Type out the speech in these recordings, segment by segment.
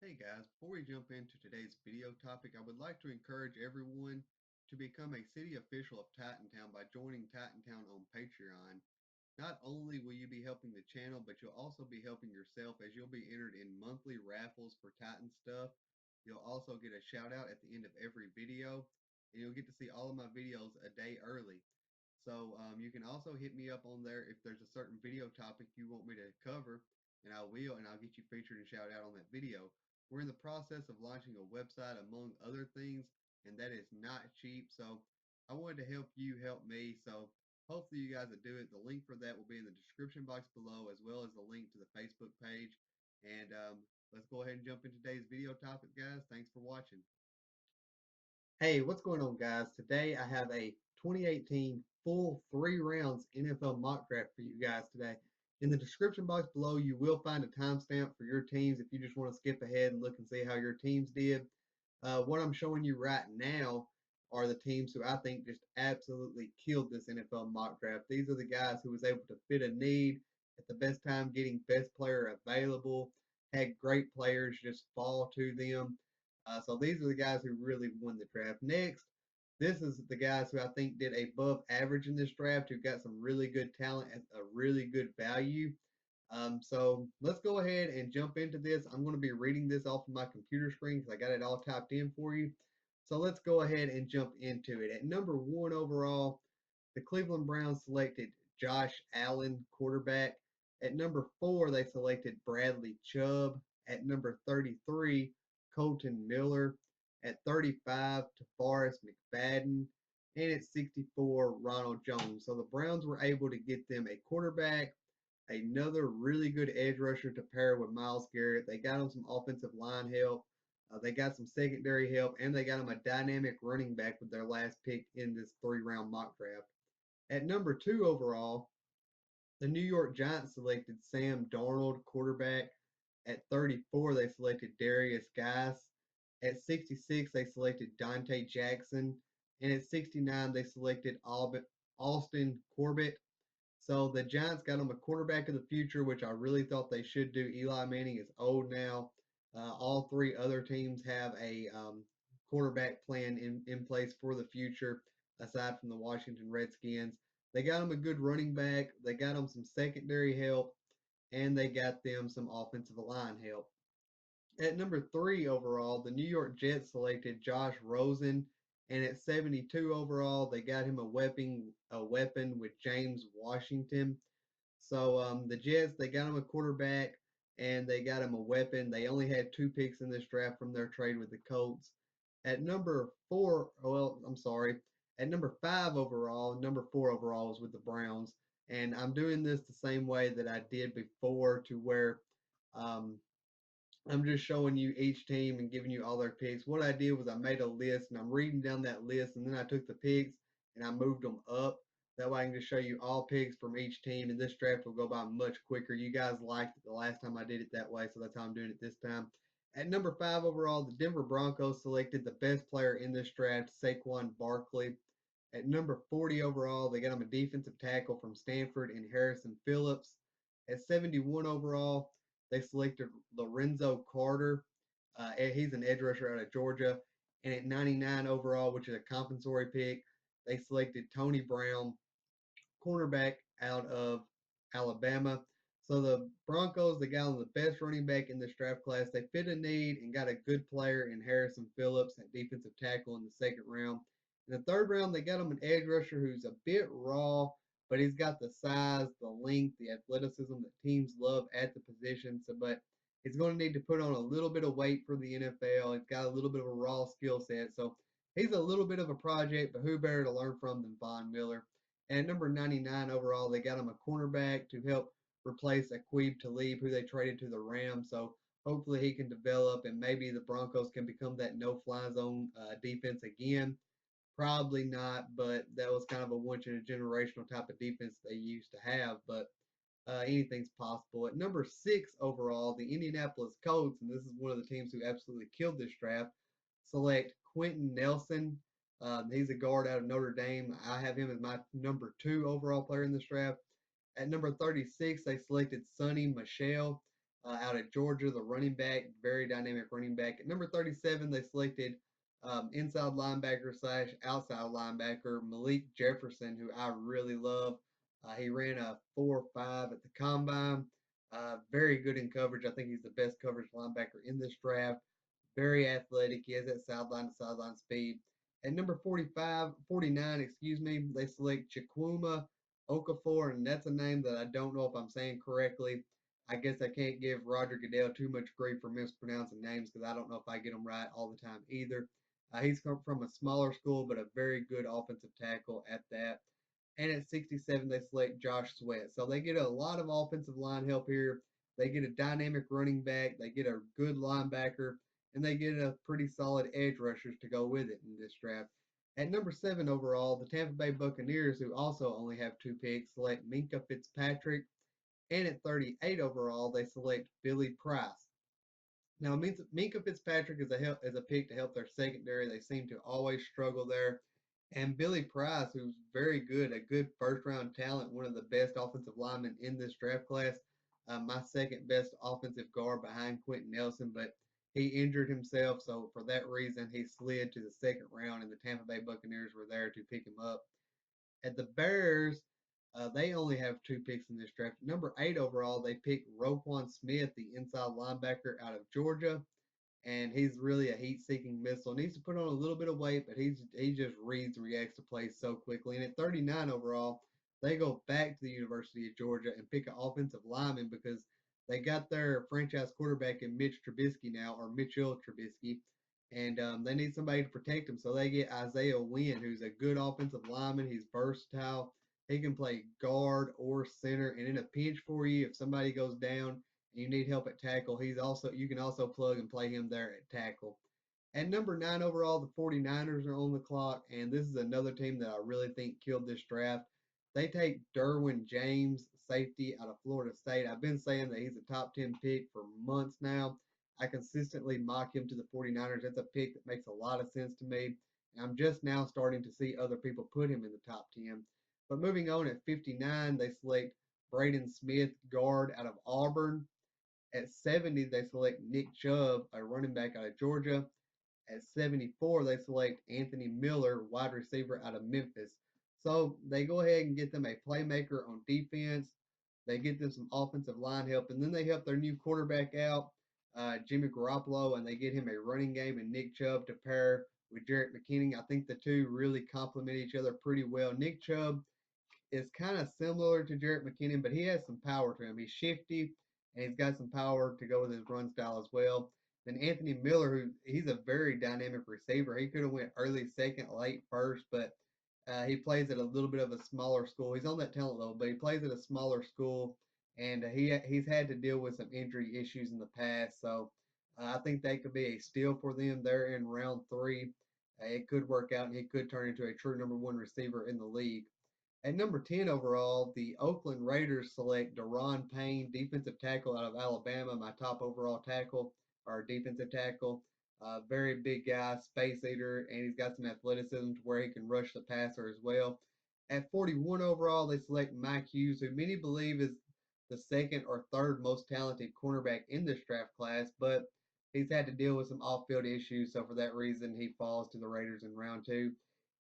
Hey guys, before we jump into today's video topic, I would like to encourage everyone to become a city official of Titantown by joining Titantown on Patreon. Not only will you be helping the channel, but you'll also be helping yourself as you'll be entered in monthly raffles for Titan stuff. You'll also get a shout out at the end of every video, and you'll get to see all of my videos a day early. So you can also hit me up on there if there's a certain video topic you want me to cover, and I will, and I'll get you featured and shout out on that video. We're in the process of launching a website among other things, and that is not cheap. So I wanted to help you help me. So hopefully you guys will do it. The link for that will be in the description box below, as well as the link to the Facebook page. And let's go ahead and jump into today's video topic, guys. Thanks for watching. Hey, what's going on, guys? Today I have a 2018 full 3 rounds NFL mock draft for you guys today. In the description box below, you will find a timestamp for your teams if you just want to skip ahead and look and see how your teams did. What I'm showing you right now are the teams who I think just absolutely killed this NFL mock draft. These are the guys who was able to fit a need at the best time, getting best player available, had great players just fall to them. So these are the guys who really won the draft. Next, this is the guys who I think did above average in this draft, who got some really good talent at a really good value. So let's go ahead and jump into this. I'm going to be reading this off of my computer screen because I got it all typed in for you. So let's go ahead and jump into it. At number 1 overall, the Cleveland Browns selected Josh Allen, quarterback. At number 4, they selected Bradley Chubb. At number 33, Colton Miller. At 35, DeForest McFadden. And at 64, Ronald Jones. So the Browns were able to get them a quarterback, another really good edge rusher to pair with Myles Garrett. They got him some offensive line help. They got some secondary help, and they got him a dynamic running back with their last pick in this 3 round mock draft. At number 2 overall, the New York Giants selected Sam Darnold, quarterback. At 34, they selected Darius Geis. At 66, they selected Dante Jackson. And at 69, they selected Austin Corbett. So the Giants got him a quarterback of the future, which I really thought they should do. Eli Manning is old now. All 3 other teams have a quarterback plan in place for the future, aside from the Washington Redskins. They got him a good running back. They got him some secondary help, and they got them some offensive line help. At number 3 overall, the New York Jets selected Josh Rosen, and at 72 overall, they got him a weapon with James Washington. So the Jets, they got him a quarterback and they got him a weapon. They only had 2 picks in this draft from their trade with the Colts. At number 4, well, I'm sorry, at number 5 overall, number 4 overall was with the Browns. And I'm doing this the same way that I did before, to where um, I'm just showing you each team and giving you all their picks. What I did was I made a list and I'm reading down that list, and then I took the picks and I moved them up. That way I can just show you all picks from each team, and this draft will go by much quicker. You guys liked it the last time I did it that way, so that's how I'm doing it this time. At number 5 overall, the Denver Broncos selected the best player in this draft, Saquon Barkley. At number 40 overall, they got him a defensive tackle from Stanford in Harrison Phillips. At 71 overall, they selected Lorenzo Carter. He's an edge rusher out of Georgia. And at 99 overall, which is a compensatory pick, they selected Tony Brown, cornerback out of Alabama. So the Broncos, they got the best running back in this draft class. They fit a need and got a good player in Harrison Phillips at defensive tackle in the 2nd round. In the 3rd round, they got him an edge rusher who's a bit raw, but he's got the size, the length, the athleticism that teams love at the position. But he's going to need to put on a little bit of weight for the NFL. He's got a little bit of a raw skill set. So he's a little bit of a project, but who better to learn from than Von Miller? And at number 99 overall, they got him a cornerback to help replace Aqib Talib, who they traded to the Rams. So hopefully he can develop, and maybe the Broncos can become that no-fly zone defense again. Probably not, but that was kind of a once-in-a-generational type of defense they used to have. But anything's possible. At number 6 overall, the Indianapolis Colts, and this is one of the teams who absolutely killed this draft, select Quentin Nelson. He's a guard out of Notre Dame. I have him as my number 2 overall player in this draft. At number 36, they selected Sonny Michel. out of Georgia, the running back, very dynamic running back. At number 37, they selected inside linebacker slash outside linebacker Malik Jefferson, who I really love. He ran a 4.5 at the combine. Very good in coverage. I think he's the best coverage linebacker in this draft. Very athletic. He has that sideline to sideline speed. At number 45, 49, excuse me, they select Chikwuma Okafor, and that's a name that I don't know if I'm saying correctly. I guess I can't give Roger Goodell too much grief for mispronouncing names because I don't know if I get them right all the time either. He's come from a smaller school, but a very good offensive tackle at that. And at 67, they select Josh Sweat. So they get a lot of offensive line help here. They get a dynamic running back. They get a good linebacker. And they get a pretty solid edge rushers to go with it in this draft. At number 7 overall, the Tampa Bay Buccaneers, who also only have 2 picks, select Minka Fitzpatrick. And at 38 overall, they select Billy Price. Now, Minka Fitzpatrick is a pick to help their secondary. They seem to always struggle there. And Billy Price, who's very good, a good first round talent, one of the best offensive linemen in this draft class. My second best offensive guard behind Quentin Nelson, but he injured himself. So for that reason, he slid to the second round, and the Tampa Bay Buccaneers were there to pick him up. At the Bears, they only have 2 picks in this draft. Number 8 overall, they pick Roquan Smith, the inside linebacker out of Georgia, and he's really a heat-seeking missile. Needs to put on a little bit of weight, but he just reads and reacts to plays so quickly. And at 39 overall, they go back to the University of Georgia and pick an offensive lineman because they got their franchise quarterback in Mitch Trubisky now, or Mitchell Trubisky, and they need somebody to protect him. So they get Isaiah Wynn, who's a good offensive lineman. He's versatile. He can play guard or center, and in a pinch for you, if somebody goes down and you need help at tackle, you can also plug and play him there at tackle. At number 9 overall, the 49ers are on the clock, and this is another team that I really think killed this draft. They take Derwin James, safety out of Florida State. I've been saying that he's a top 10 pick for months now. I consistently mock him to the 49ers. That's a pick that makes a lot of sense to me. And I'm just now starting to see other people put him in the top 10. But moving on at 59, they select Braden Smith, guard out of Auburn. At 70, they select Nick Chubb, a running back out of Georgia. At 74, they select Anthony Miller, wide receiver out of Memphis. So they go ahead and get them a playmaker on defense. They get them some offensive line help, and then they help their new quarterback out, Jimmy Garoppolo, and they get him a running game and Nick Chubb to pair with Jarrett McKinnon. I think the two really complement each other pretty well. Nick Chubb is kind of similar to Jarrett McKinnon, but he has some power to him. He's shifty and he's got some power to go with his run style as well. Then Anthony Miller, who he's a very dynamic receiver. He could have went early second, late first, but he plays at a little bit of a smaller school. He's on that talent level, but he plays at a smaller school, and he's had to deal with some injury issues in the past. So I think that could be a steal for them. They're in round 3. It could work out, and he could turn into a true number 1 receiver in the league. At number 10 overall, the Oakland Raiders select Daron Payne, defensive tackle out of Alabama, my top overall tackle or defensive tackle. Very big guy, space eater, and he's got some athleticism to where he can rush the passer as well. At 41 overall, they select Mike Hughes, who many believe is the second or third most talented cornerback in this draft class, but he's had to deal with some off-field issues, so for that reason, he falls to the Raiders in round 2.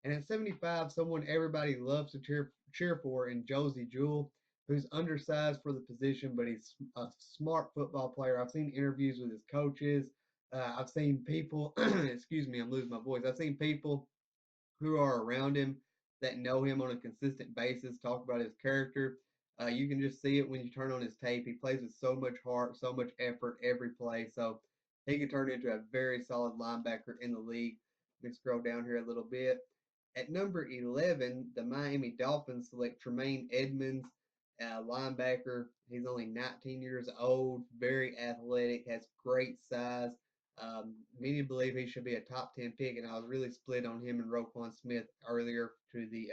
And at 75, someone everybody loves to cheer for in Josie Jewell, who's undersized for the position, but he's a smart football player. I've seen interviews with his coaches. I've seen people, excuse me, I'm losing my voice. I've seen people who are around him that know him on a consistent basis talk about his character. You can just see it when you turn on his tape. He plays with so much heart, so much effort every play. So he can turn into a very solid linebacker in the league. Let me scroll down here a little bit. At number 11, the Miami Dolphins select Tremaine Edmonds, linebacker. He's only 19 years old, very athletic, has great size. Many believe he should be a top 10 pick, and I was really split on him and Roquan Smith earlier to the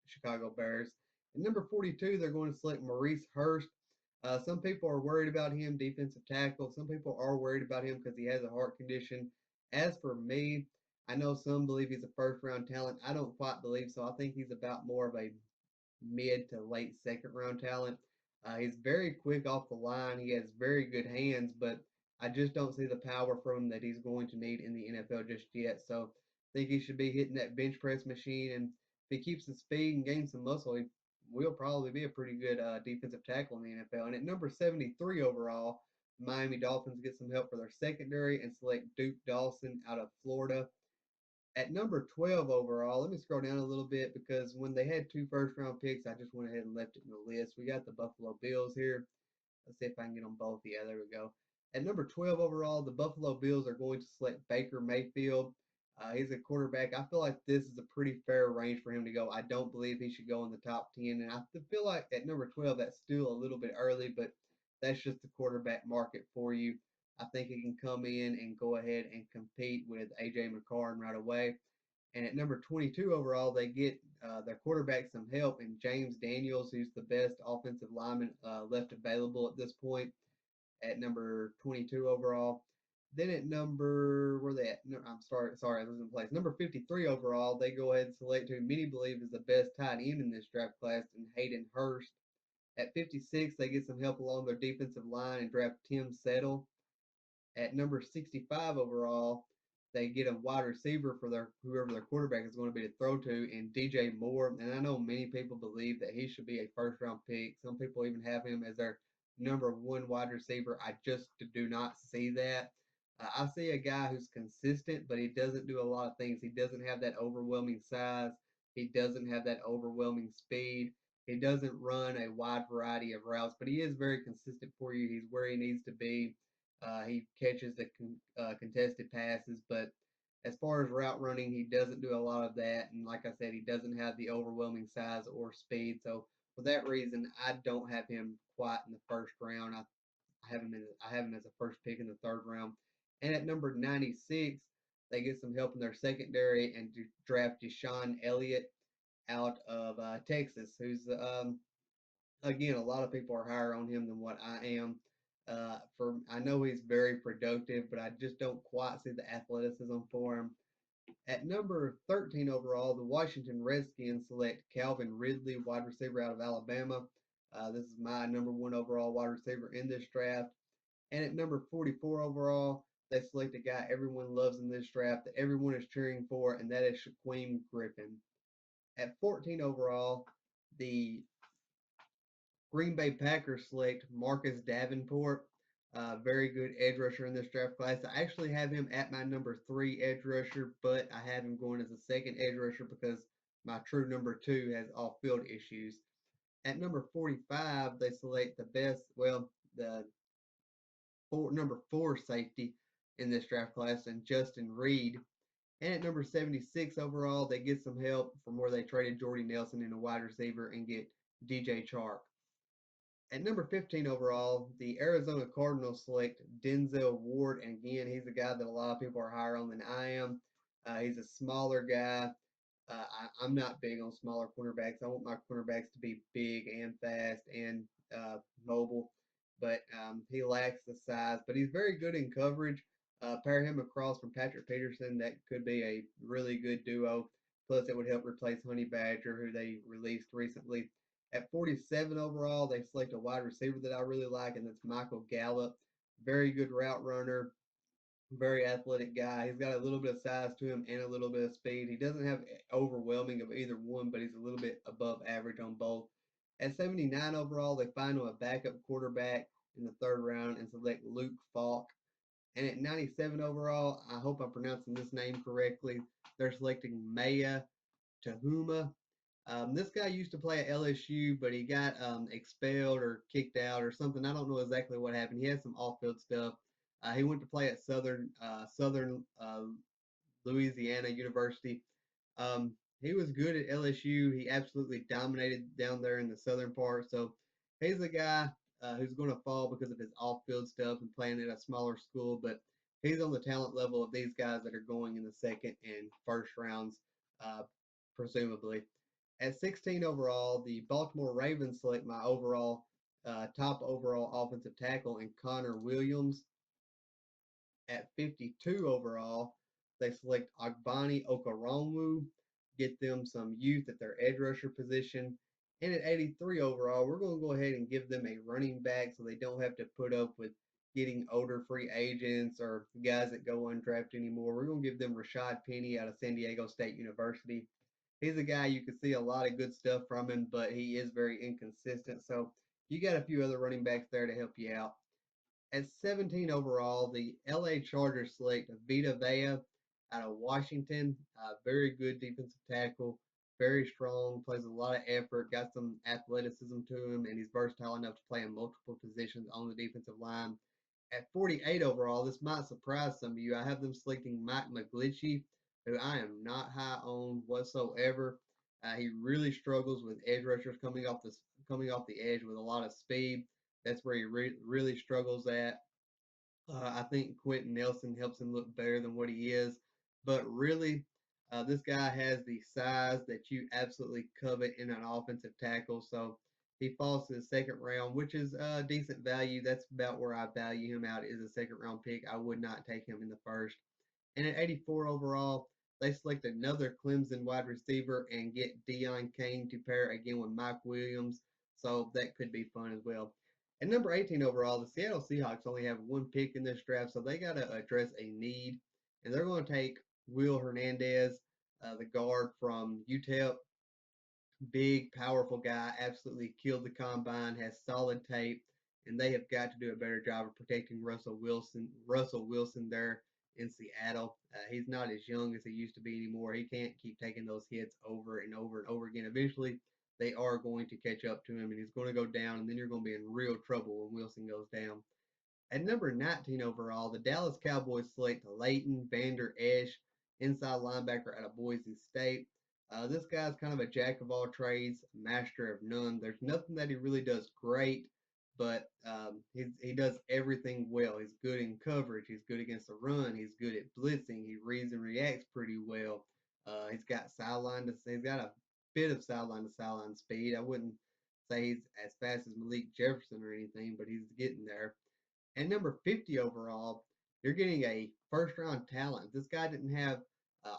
Chicago Bears. At number 42, they're going to select Maurice Hurst. Some people are worried about him, defensive tackle. Some people are worried about him because he has a heart condition. As for me, I know some believe he's a first round talent. I don't quite believe so. I think he's about more of a mid to late second round talent. He's very quick off the line. He has very good hands, but I just don't see the power from him that he's going to need in the NFL just yet. So I think he should be hitting that bench press machine. And if he keeps the speed and gains some muscle, he will probably be a pretty good defensive tackle in the NFL. And at number 73 overall, Miami Dolphins get some help for their secondary and select Duke Dawson out of Florida. At number 12 overall, let me scroll down a little bit because when they had two first round picks, I just went ahead and left it in the list. We got the Buffalo Bills here. Let's see if I can get them both. Yeah, there we go. At number 12 overall, the Buffalo Bills are going to select Baker Mayfield. He's a quarterback. I feel like this is a pretty fair range for him to go. I don't believe he should go in the top 10. And I feel like at number 12, that's still a little bit early, but that's just the quarterback market for you. I think he can come in and go ahead and compete with A.J. McCarron right away. And at number 22 overall, they get their quarterback some help in James Daniels, who's the best offensive lineman left available at this point at number 22 overall. Then at number, where they at? No, I'm sorry, I was in place. Number 53 overall, they go ahead and select who many believe is the best tight end in this draft class, in Hayden Hurst. At 56, they get some help along their defensive line and draft Tim Settle. At number 65 overall, they get a wide receiver for their whoever their quarterback is going to be to throw to, and DJ Moore. And I know many people believe that he should be a first round pick. Some people even have him as their number one wide receiver. I just do not see that. I see a guy who's consistent, but he doesn't do a lot of things. He doesn't have that overwhelming size. He doesn't have that overwhelming speed. He doesn't run a wide variety of routes, but he is very consistent for you. He's where he needs to be. He catches the contested passes, but as far as route running, he doesn't do a lot of that. And like I said, he doesn't have the overwhelming size or speed. So for that reason, I don't have him quite in the first round. I have him as a first pick in the third round. And at number 96, they get some help in their secondary and draft Deshaun Elliott out of Texas, who's again, a lot of people are higher on him than what I am. For I know he's very productive, but I just don't quite see the athleticism for him. At number 13 overall, the Washington Redskins select Calvin Ridley, wide receiver out of Alabama. This is my number one overall wide receiver in this draft. And at number 44 overall, they select a guy everyone loves in this draft that everyone is cheering for, and that is Shaquem Griffin. At 14 overall, the Green Bay Packers select Marcus Davenport, very good edge rusher in this draft class. I actually have him at my number 3 edge rusher, but I have him going as a second edge rusher because my true number 2 has off field issues. At number 45, they select the best, well, the number 4 safety in this draft class, and Justin Reed. And at number 76 overall, they get some help from where they traded Jordy Nelson in a wide receiver and get DJ Chark. At number 15 overall, the Arizona Cardinals select Denzel Ward. And again, he's a guy that a lot of people are higher on than I am. He's a smaller guy. I'm not big on smaller cornerbacks. I want my cornerbacks to be big and fast and mobile, but he lacks the size. But he's very good in coverage. Pair him across from Patrick Peterson. That could be a really good duo. Plus, it would help replace Honey Badger, who they released recently. At 47 overall, they select a wide receiver that I really like, and that's Michael Gallup. Very good route runner, very athletic guy. He's got a little bit of size to him and a little bit of speed. He doesn't have overwhelming of either one, but he's a little bit above average on both. At 79 overall, they find him a backup quarterback in the third round and select Luke Falk. And at 97 overall, I hope I'm pronouncing this name correctly, they're selecting Maya Tahuma. This guy used to play at LSU, but he got expelled or kicked out or something. I don't know exactly what happened. He had some off-field stuff. He went to play at Southern Louisiana University. He was good at LSU. He absolutely dominated down there in the southern part. So he's a guy who's going to fall because of his off-field stuff and playing at a smaller school. But he's on the talent level of these guys that are going in the second and first rounds, uh, presumably. At 16 overall, the Baltimore Ravens select my top overall offensive tackle in Connor Williams. At 52 overall, they select Ogbani Okoronkwo, get them some youth at their edge rusher position. And at 83 overall, we're going to go ahead and give them a running back so they don't have to put up with getting older free agents or guys that go undrafted anymore. We're going to give them Rashad Penny out of San Diego State University. He's a guy you can see a lot of good stuff from him, but he is very inconsistent. So you got a few other running backs there to help you out. At 17 overall, the LA Chargers select Vita Vea out of Washington. Very good defensive tackle, very strong, plays a lot of effort, got some athleticism to him, and he's versatile enough to play in multiple positions on the defensive line. At 48 overall, this might surprise some of you. I have them selecting Mike McGlinchey, who I am not high on whatsoever. He really struggles with edge rushers coming off the edge with a lot of speed. That's where he really struggles at. I think Quentin Nelson helps him look better than what he is. But really, this guy has the size that you absolutely covet in an offensive tackle. So he falls to the second round, which is decent value. That's about where I value him out is a second round pick. I would not take him in the first. And at 84 overall, they select another Clemson wide receiver and get Deion Kane to pair again with Mike Williams. So that could be fun as well. At number 18 overall, the Seattle Seahawks only have one pick in this draft, so they got to address a need. And they're going to take Will Hernandez, the guard from UTEP. Big, powerful guy, absolutely killed the combine, has solid tape, and they have got to do a better job of protecting Russell Wilson. Russell Wilson there in Seattle. He's not as young as he used to be anymore. He can't keep taking those hits over and over and over again. Eventually, they are going to catch up to him, and he's going to go down, and then you're going to be in real trouble when Wilson goes down. At number 19 overall, the Dallas Cowboys select Leighton Vander Esch, inside linebacker out of Boise State. This guy's kind of a jack of all trades, master of none. There's nothing that he really does great, but he does everything well. He's good in coverage. He's good against the run. He's good at blitzing. He reads and reacts pretty well. He's got a bit of sideline to sideline speed. I wouldn't say he's as fast as Malik Jefferson or anything, but he's getting there. And number 50 overall, you're getting a first round talent. This guy didn't have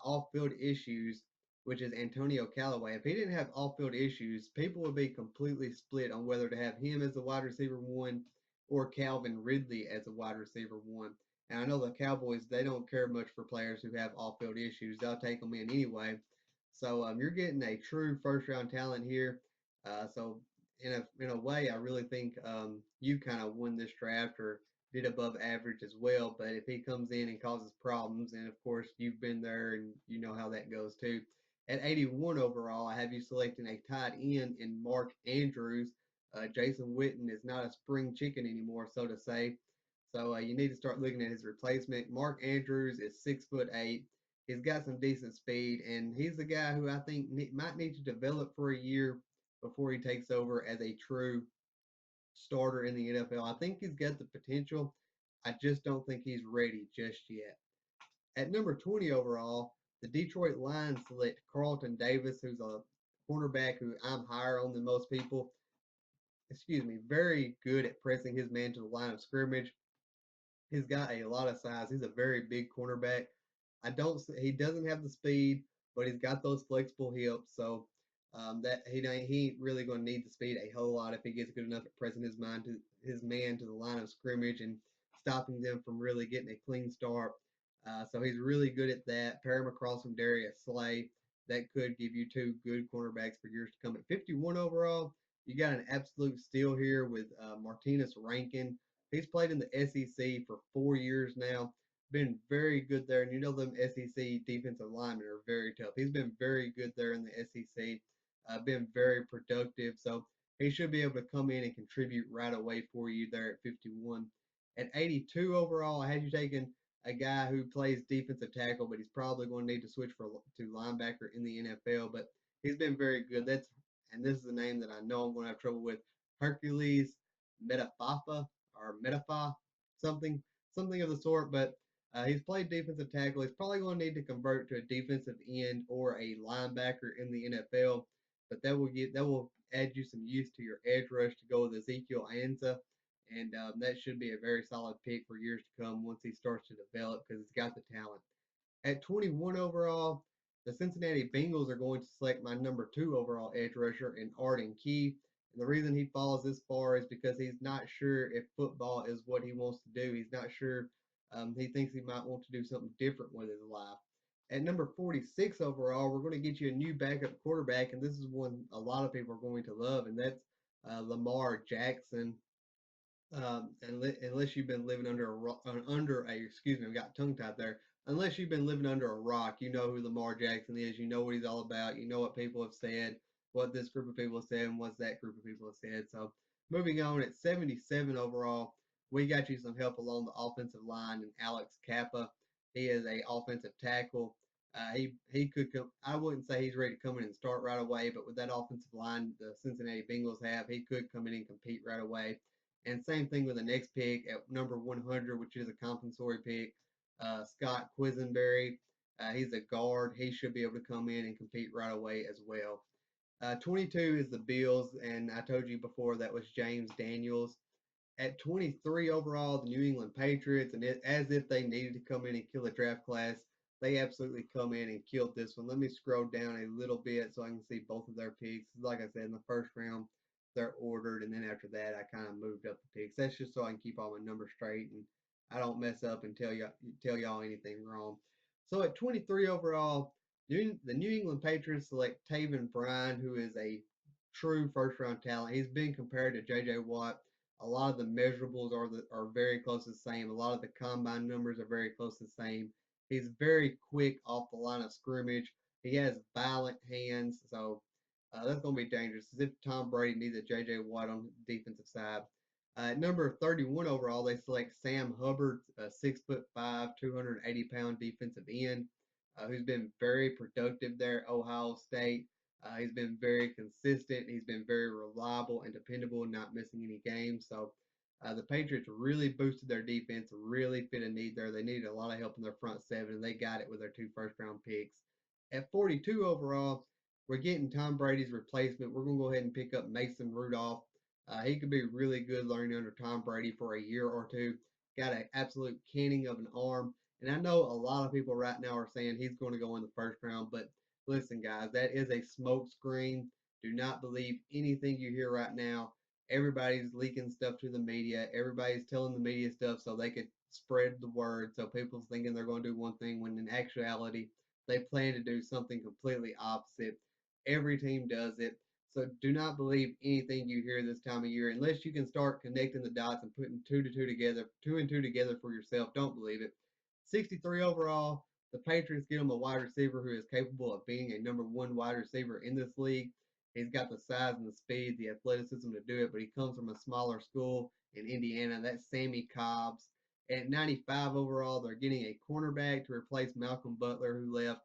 off field issues, which is Antonio Callaway. If he didn't have off field issues, people would be completely split on whether to have him as the wide receiver one or Calvin Ridley as a wide receiver one. And I know the Cowboys, they don't care much for players who have off field issues. They'll take them in anyway. So you're getting a true first round talent here. So in a way, I really think you kind of won this draft or did above average as well. But if he comes in and causes problems, and of course you've been there and you know how that goes too. At 81 overall, I have you selecting a tight end in Mark Andrews. Jason Witten is not a spring chicken anymore, so to say. So you need to start looking at his replacement. Mark Andrews is 6'8". He's got some decent speed, and he's the guy who I think might need to develop for a year before he takes over as a true starter in the NFL. I think he's got the potential. I just don't think he's ready just yet. At number 20 overall, the Detroit Lions select Carlton Davis, who's a cornerback who I'm higher on than most people. Excuse me, very good at pressing his man to the line of scrimmage. He's got a lot of size. He's a very big cornerback. He doesn't have the speed, but he's got those flexible hips. So that he ain't really going to need the speed a whole lot if he gets good enough at pressing his man to the line of scrimmage and stopping them from really getting a clean start. So he's really good at that. Pair him across from Darius Slay. That could give you two good cornerbacks for years to come. At 51 overall, you got an absolute steal here with Martinez Rankin. He's played in the SEC for 4 years now. Been very good there, and you know them SEC defensive linemen are very tough. He's been very good there in the SEC. Been very productive, so he should be able to come in and contribute right away for you there at 51. At 82 overall, I had you taking a guy who plays defensive tackle, but he's probably going to need to switch to linebacker in the NFL. But he's been very good. And this is a name that I know I'm going to have trouble with. Hercules Metafafa or Metafa, something of the sort. But he's played defensive tackle. He's probably going to need to convert to a defensive end or a linebacker in the NFL. But that will add you some use to your edge rush to go with Ezekiel Anza, and that should be a very solid pick for years to come once he starts to develop because he's got the talent. At 21 overall, The Cincinnati Bengals are going to select my number 2 overall edge rusher in Arden Key. And the reason he falls this far is because he's not sure if football is what he wants to do. He's not sure. He thinks he might want to do something different with his life. At number 46 overall, we're going to get you a new backup quarterback, and this is one a lot of people are going to love, and that's Lamar Jackson. Unless you've been living excuse me, I got tongue tied there. Unless you've been living under a rock, you know who Lamar Jackson is. You know what he's all about. You know what people have said, what this group of people have said, and what that group of people have said. So, moving on at 77 overall, we got you some help along the offensive line and Alex Kappa. He is a offensive tackle. He could come. I wouldn't say he's ready to come in and start right away, but with that offensive line the Cincinnati Bengals have, he could come in and compete right away. And same thing with the next pick at number 100, which is a compensatory pick, Scott Quisenberry. He's a guard. He should be able to come in and compete right away as well. 22 is the Bills, and I told you before that was James Daniels. At 23 overall, the New England Patriots, and as if they needed to come in and kill a draft class, they absolutely come in and killed this one. Let me scroll down a little bit so I can see both of their picks. Like I said, in the first round, they're ordered, and then after that, I kind of moved up the picks. That's just so I can keep all my numbers straight and I don't mess up and tell y'all anything wrong. So at 23 overall, the New England Patriots select Taven Bryan, who is a true first round talent. He's been compared to J.J. Watt. A lot of the measurables are very close to the same. A lot of the combine numbers are very close to the same. He's very quick off the line of scrimmage. He has violent hands, so that's going to be dangerous. As if Tom Brady needs a J.J. Watt on the defensive side. Number 31 overall, they select Sam Hubbard, 6'5", 280-pound defensive end, who's been very productive there at Ohio State. He's been very consistent. He's been very reliable and dependable, not missing any games. So the Patriots really boosted their defense, really fit a need there. They needed a lot of help in their front seven, and they got it with their 2 first-round picks. At 42 overall, we're getting Tom Brady's replacement. We're going to go ahead and pick up Mason Rudolph. He could be really good learning under Tom Brady for a year or two. Got an absolute canning of an arm. And I know a lot of people right now are saying he's going to go in the first round, but listen, guys, that is a smoke screen. Do not believe anything you hear right now. Everybody's leaking stuff to the media. Everybody's telling the media stuff so they could spread the word. So people's thinking they're going to do one thing when in actuality they plan to do something completely opposite. Every team does it. So do not believe anything you hear this time of year unless you can start connecting the dots and putting two and two together for yourself. Don't believe it. 63 overall, the Patriots give him a wide receiver who is capable of being a number 1 wide receiver in this league. He's got the size and the speed, the athleticism to do it, but he comes from a smaller school in Indiana. That's Sammy Cobbs. At 95 overall, they're getting a cornerback to replace Malcolm Butler, who left,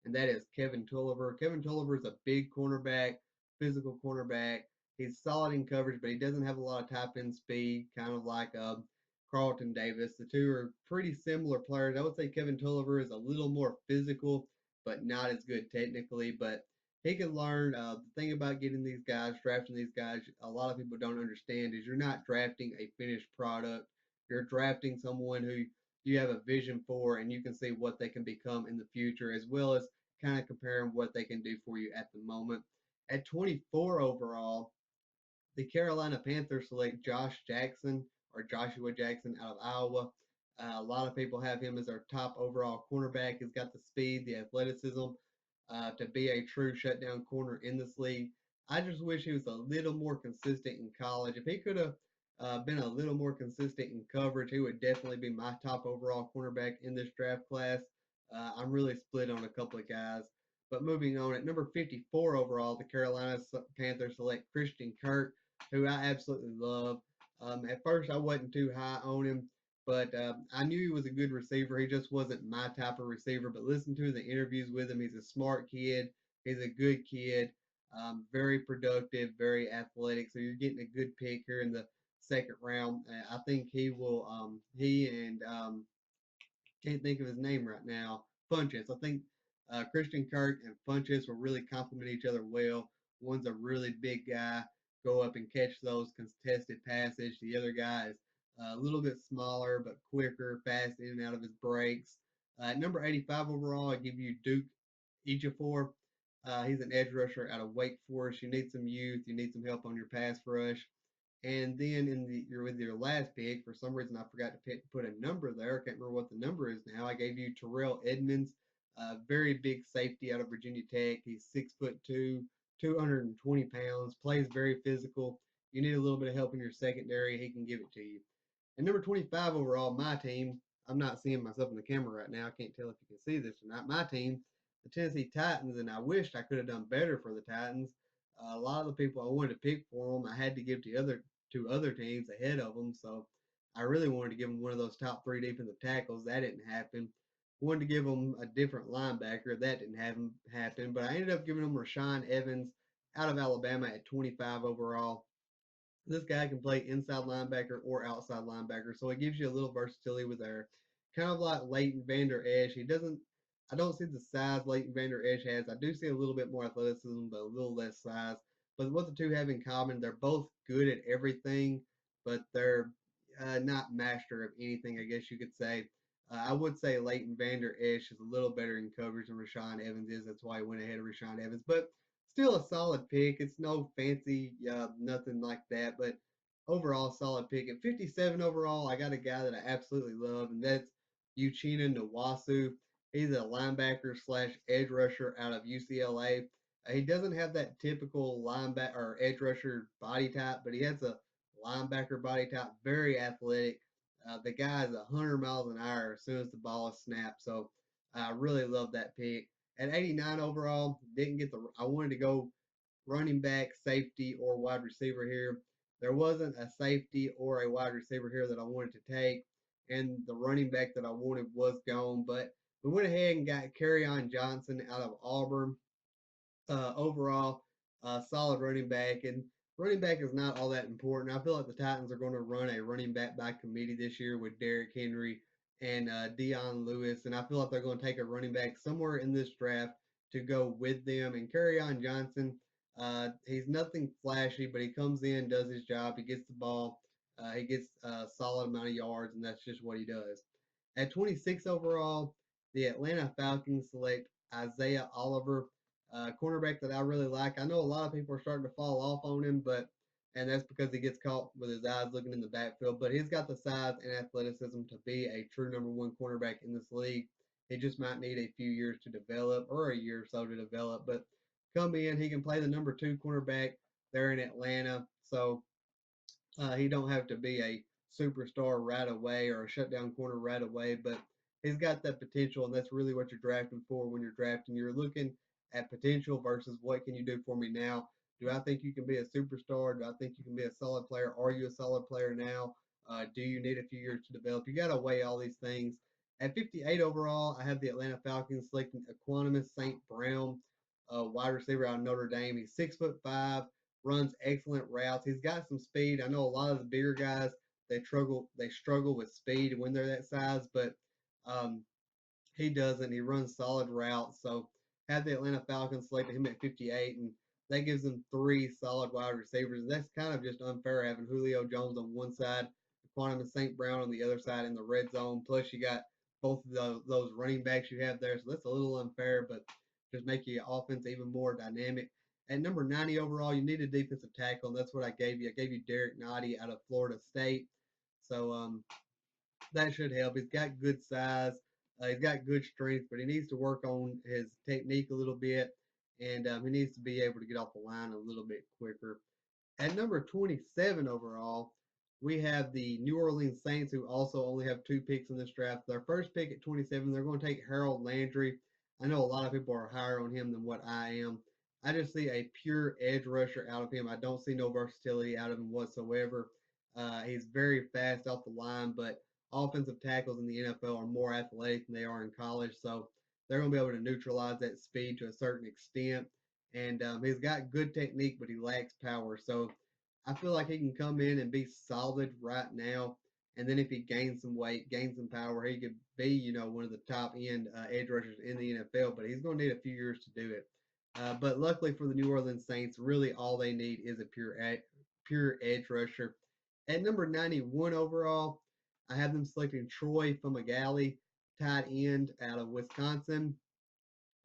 and that is Kevin Tulliver. Kevin Tulliver is a big cornerback, physical cornerback. He's solid in coverage, but he doesn't have a lot of top end speed, kind of like Carlton Davis. The two are pretty similar players. I would say Kevin Tulliver is a little more physical, but not as good technically. But he can learn. The thing about getting these guys, drafting these guys, a lot of people don't understand is you're not drafting a finished product. You're drafting someone who you have a vision for and you can see what they can become in the future, as well as kind of comparing what they can do for you at the moment. At 24 overall, the Carolina Panthers select Joshua Jackson out of Iowa. A lot of people have him as their top overall cornerback. He's got the speed, the athleticism to be a true shutdown corner in this league. I just wish he was a little more consistent in college. If he could have been a little more consistent in coverage, he would definitely be my top overall cornerback in this draft class. I'm really split on a couple of guys. But moving on, at number 54 overall, the Carolina Panthers select Christian Kirk, who I absolutely love. At first, I wasn't too high on him, but I knew he was a good receiver. He just wasn't my type of receiver. But listen to the interviews with him. He's a smart kid. He's a good kid. Very productive, very athletic. So you're getting a good pick here in the second round. I think he will. He and can't think of his name right now. Funches. I think Christian Kirk and Funches will really complement each other well. One's a really big guy, go up and catch those contested passes. The other guy is a little bit smaller but quicker, fast in and out of his breaks. Number 85 overall, I give you Duke Ejiofor. He's an edge rusher out of Wake Forest. You need some youth. You need some help on your pass rush. And then with your last pick, for some reason I forgot to put a number there. I can't remember what the number is now. I gave you Terrell Edmonds, very big safety out of Virginia Tech. He's 6'2", 220 pounds, plays very physical. You need a little bit of help in your secondary. He can give it to you. And number 25 overall, my team. I'm not seeing myself in the camera right now. I can't tell if you can see this or not. My team, the Tennessee Titans, and I wished I could have done better for the Titans. A lot of the people I wanted to pick for them, I had to give to two other teams ahead of them. So I really wanted to give them one of those top three defensive tackles. That didn't happen. Wanted to give them a different linebacker. That didn't happen. But I ended up giving them Rashaan Evans out of Alabama at 25 overall. This guy can play inside linebacker or outside linebacker, so it gives you a little versatility with there. Kind of like Leighton Vander Esch. I don't see the size Leighton Vander Esch has. I do see a little bit more athleticism, but a little less size. But what the two have in common, they're both good at everything, but they're not master of anything, I guess you could say. I would say Leighton Vander Esch is a little better in coverage than Rashaan Evans is. That's why I went ahead of Rashaan Evans. But still a solid pick. It's no fancy, nothing like that, but overall solid pick. At 57 overall, I got a guy that I absolutely love, and that's Uchenna Nwasu. He's a linebacker slash edge rusher out of UCLA. He doesn't have that typical linebacker or edge rusher body type, but he has a linebacker body type, very athletic. The guy is 100 miles an hour as soon as the ball is snapped. So I really love that pick. At 89 overall, didn't get the. I wanted to go running back, safety, or wide receiver here. There wasn't a safety or a wide receiver here that I wanted to take, and the running back that I wanted was gone. But we went ahead and got Kerryon Johnson out of Auburn. Overall, solid running back, and running back is not all that important. I feel like the Titans are going to run a running back by committee this year with Derrick Henry and Dion Lewis, and I feel like they're going to take a running back somewhere in this draft to go with them. And Kerryon Johnson, he's nothing flashy, but he comes in, does his job, he gets the ball, he gets a solid amount of yards, and that's just what he does. At 26 overall, the Atlanta Falcons select Isaiah Oliver, cornerback that I really like. I know a lot of people are starting to fall off on him, and that's because he gets caught with his eyes looking in the backfield. But he's got the size and athleticism to be a true number one cornerback in this league. He just might need a few years to develop, or a year or so to develop. But come in, he can play the number two cornerback there in Atlanta. So he don't have to be a superstar right away or a shutdown corner right away, but he's got that potential, and that's really what you're drafting for when you're drafting. You're looking at potential versus what can you do for me now. Do I think you can be a superstar? Do I think you can be a solid player? Are you a solid player now? Do you need a few years to develop? You got to weigh all these things. At 58 overall, I have the Atlanta Falcons selecting Equanimus St. Brown, wide receiver out of Notre Dame. He's 6'5", runs excellent routes. He's got some speed. I know a lot of the bigger guys they struggle with speed when they're that size, but um, he doesn't. He runs solid routes. So had the Atlanta Falcons selected him at 58, and that gives them three solid wide receivers. That's kind of just unfair having Julio Jones on one side, Quantum and St. Brown on the other side in the red zone. Plus, you got both of those running backs you have there. So that's a little unfair, but just make your offense even more dynamic. At number 90 overall, you need a defensive tackle, and that's what I gave you. I gave you Derek Nottie out of Florida State. So that should help. He's got good size. He's got good strength, but he needs to work on his technique a little bit, and he needs to be able to get off the line a little bit quicker. At number 27 overall, we have the New Orleans Saints, who also only have two picks in this draft. Their first pick at 27, they're going to take Harold Landry. I know a lot of people are higher on him than what I am. I just see a pure edge rusher out of him. I don't see no versatility out of him whatsoever. He's very fast off the line, but offensive tackles in the NFL are more athletic than they are in college, so they're going to be able to neutralize that speed to a certain extent. And he's got good technique, but he lacks power. So I feel like he can come in and be solid right now. And then if he gains some weight, gains some power, he could be, one of the top end edge rushers in the NFL. But he's going to need a few years to do it. But luckily for the New Orleans Saints, really all they need is a pure edge rusher. At number 91 overall, I have them selecting Troy Fumagalli, tight end out of Wisconsin.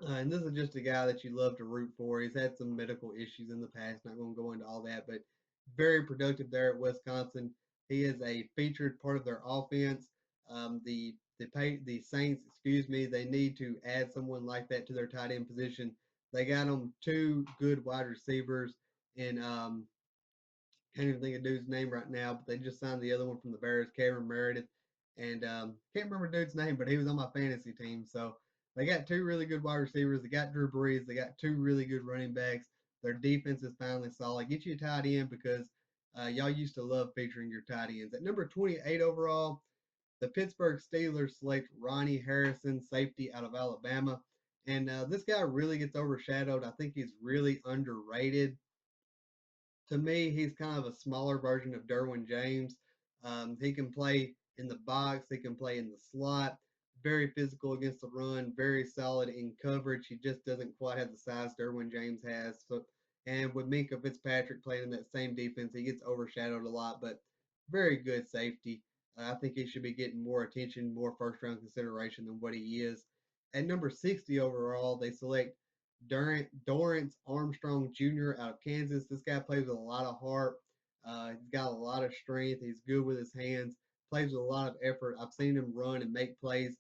And this is just a guy that you love to root for. He's had some medical issues in the past. Not going to go into all that, but very productive there at Wisconsin. He is a featured part of their offense. The Saints, excuse me, they need to add someone like that to their tight end position. They got them two good wide receivers in can't even think of dude's name right now, but they just signed the other one from the Bears, Cameron Meredith, and can't remember dude's name, but he was on my fantasy team. So they got two really good wide receivers. They got Drew Brees. They got two really good running backs. Their defense is finally solid. Get you a tight end because y'all used to love featuring your tight ends. At number 28 overall, the Pittsburgh Steelers select Ronnie Harrison, safety out of Alabama. And this guy really gets overshadowed. I think he's really underrated. To me, he's kind of a smaller version of Derwin James. He can play in the box, he can play in the slot, very physical against the run, very solid in coverage. He just doesn't quite have the size Derwin James has. So, and with Minka Fitzpatrick playing in that same defense, he gets overshadowed a lot, but very good safety. I think he should be getting more attention, more first round consideration than what he is. At number 60 overall, they select Dorrance Armstrong Jr. out of Kansas. This guy plays with a lot of heart. He's got a lot of strength. He's good with his hands, plays with a lot of effort. I've seen him run and make plays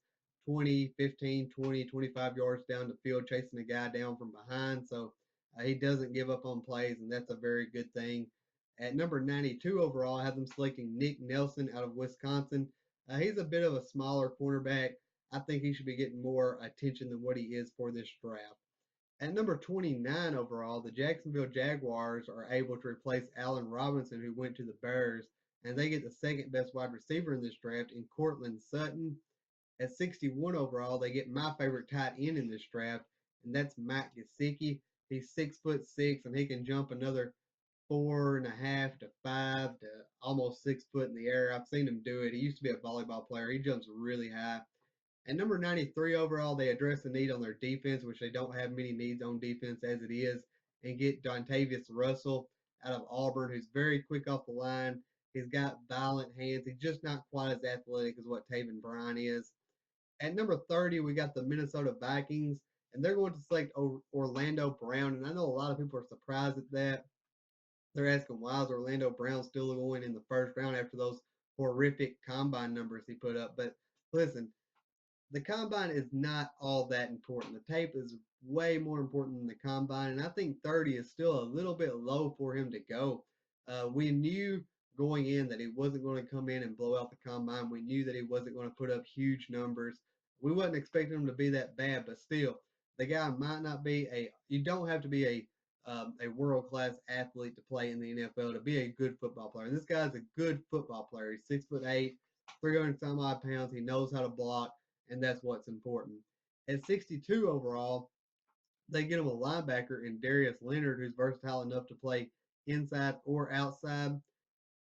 20, 15, 20, 25 yards down the field, chasing a guy down from behind. So he doesn't give up on plays, and that's a very good thing. At number 92 overall, I have them selecting Nick Nelson out of Wisconsin. He's a bit of a smaller cornerback. I think he should be getting more attention than what he is for this draft. At number 29 overall, the Jacksonville Jaguars are able to replace Allen Robinson, who went to the Bears, and they get the second best wide receiver in this draft in Cortland Sutton. At 61 overall, they get my favorite tight end in this draft, and that's Mike Gesicki. He's 6'6", and he can jump another 4.5 to 5 to almost 6 foot in the air. I've seen him do it. He used to be a volleyball player. He jumps really high. At number 93 overall, they address the need on their defense, which they don't have many needs on defense as it is, and get Dontavius Russell out of Auburn, who's very quick off the line. He's got violent hands. He's just not quite as athletic as what Taven Bryan is. At number 30, we got the Minnesota Vikings, and they're going to select Orlando Brown. And I know a lot of people are surprised at that. They're asking, why is Orlando Brown still going in the first round after those horrific combine numbers he put up? But listen, the combine is not all that important. The tape is way more important than the combine, and I think 30 is still a little bit low for him to go. We knew going in that he wasn't going to come in and blow out the combine. We knew that he wasn't going to put up huge numbers. We wasn't expecting him to be that bad, but still, the guy might not be a. You don't have to be a world class athlete to play in the NFL to be a good football player. And this guy's a good football player. He's 6'8", 300 some odd pounds. He knows how to block, and that's what's important. At 62 overall, they get him a linebacker in Darius Leonard, who's versatile enough to play inside or outside.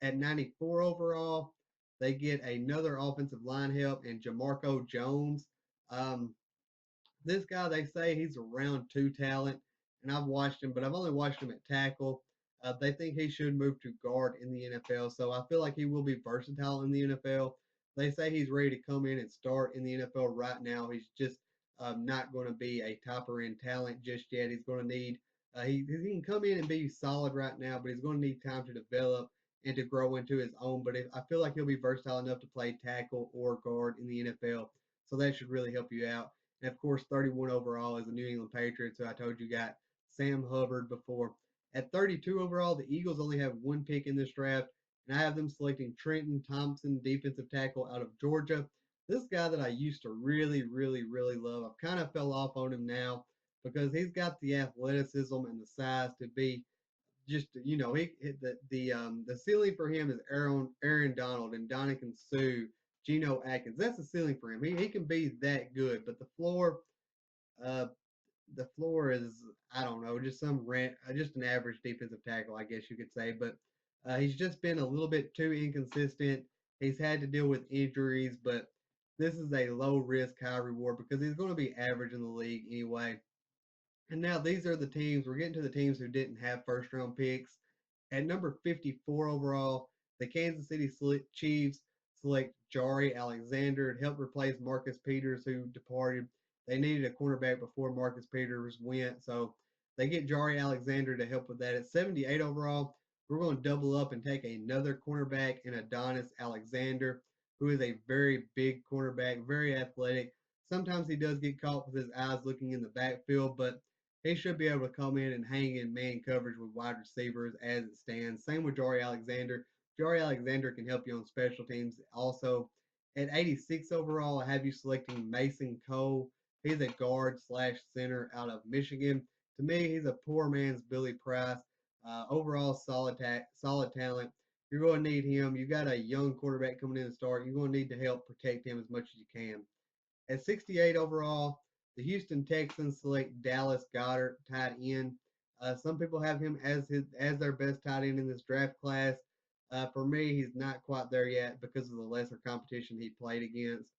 At 94 overall, they get another offensive line help in Jamarco Jones. Um, this guy, they say he's a round two talent, and I've watched him, but I've only watched him at tackle. They think he should move to guard in the NFL, so I feel like he will be versatile in the NFL. They say he's ready to come in and start in the NFL right now. He's just not going to be a topper end talent just yet. He's going to need he can come in and be solid right now, but he's going to need time to develop and to grow into his own. But I feel like he'll be versatile enough to play tackle or guard in the NFL, so that should really help you out. And of course, 31 overall is the New England Patriots, who I told you got Sam Hubbard before. At 32 overall, the Eagles only have one pick in this draft, and I have them selecting Trenton Thompson, defensive tackle out of Georgia. This guy that I used to really, really, really love. I've kind of fell off on him now because he's got the athleticism and the size to be just the ceiling for him is Aaron Donald and Dominican Sue, Geno Atkins. That's the ceiling for him. He can be that good, but uh, the floor is I don't know, just just an average defensive tackle, I guess you could say. But he's just been a little bit too inconsistent. He's had to deal with injuries, but this is a low risk, high reward because he's going to be average in the league anyway. And now these are the teams. We're getting to the teams who didn't have first round picks. At number 54 overall, the Kansas City Chiefs select Jari Alexander to help replace Marcus Peters, who departed. They needed a cornerback before Marcus Peters went, so they get Jari Alexander to help with that. At 78 overall, we're going to double up and take another cornerback in Adonis Alexander, who is a very big cornerback, very athletic. Sometimes he does get caught with his eyes looking in the backfield, but he should be able to come in and hang in man coverage with wide receivers as it stands. Same with Jari Alexander. Jari Alexander can help you on special teams also. At 86 overall, I have you selecting Mason Cole. He's a guard slash center out of Michigan. To me, he's a poor man's Billy Price. Overall, solid talent. You're going to need him. You got a young quarterback coming in to start. You're going to need to help protect him as much as you can. At 68 overall, the Houston Texans select Dallas Goedert, tight end. Some people have him as their best tight end in this draft class. For me, he's not quite there yet because of the lesser competition he played against.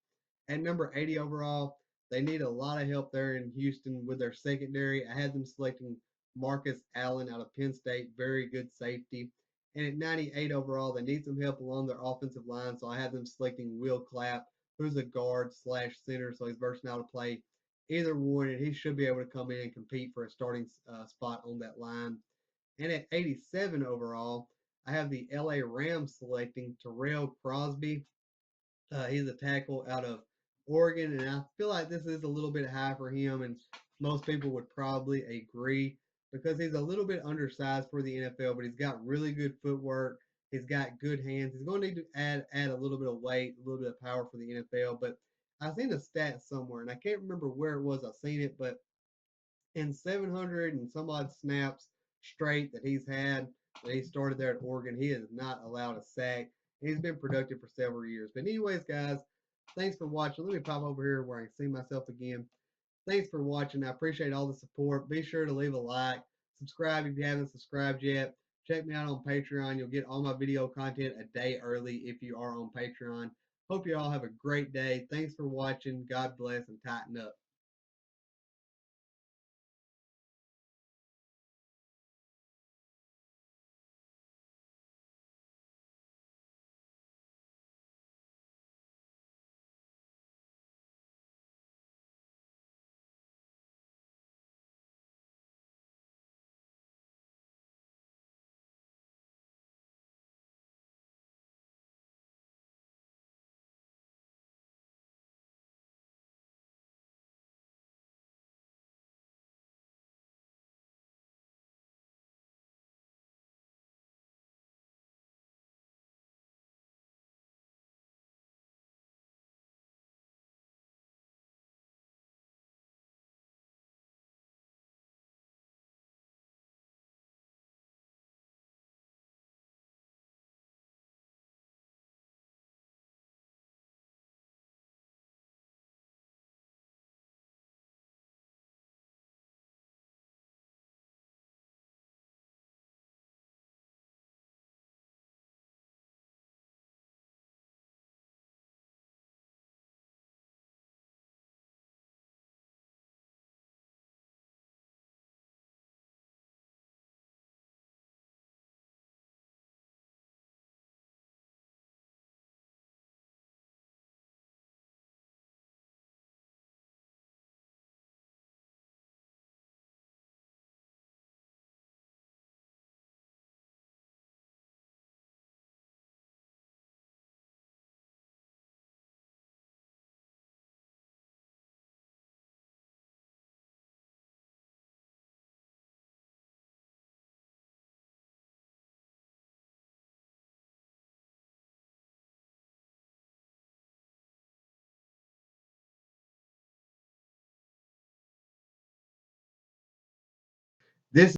At number 80 overall, they need a lot of help there in Houston with their secondary. I had them selecting Marcus Allen out of Penn State, very good safety. And at 98 overall, they need some help along their offensive line, so I have them selecting Will Clapp, who's a guard slash center, so he's versatile to play either one, and he should be able to come in and compete for a starting spot on that line. And at 87 overall, I have the LA Rams selecting Terrell Crosby. He's a tackle out of Oregon, and I feel like this is a little bit high for him, and most people would probably agree because he's a little bit undersized for the NFL, but he's got really good footwork. He's got good hands. He's going to need to add a little bit of weight, a little bit of power for the NFL. But I've seen a stat somewhere, and I can't remember where it was. I've seen it, but in 700 and some odd snaps straight that he started there at Oregon, he has not allowed a sack. He's been productive for several years. But anyways, guys, thanks for watching. Let me pop over here where I can see myself again. Thanks for watching. I appreciate all the support. Be sure to leave a like. Subscribe if you haven't subscribed yet. Check me out on Patreon. You'll get all my video content a day early if you are on Patreon. Hope you all have a great day. Thanks for watching. God bless and tighten up. This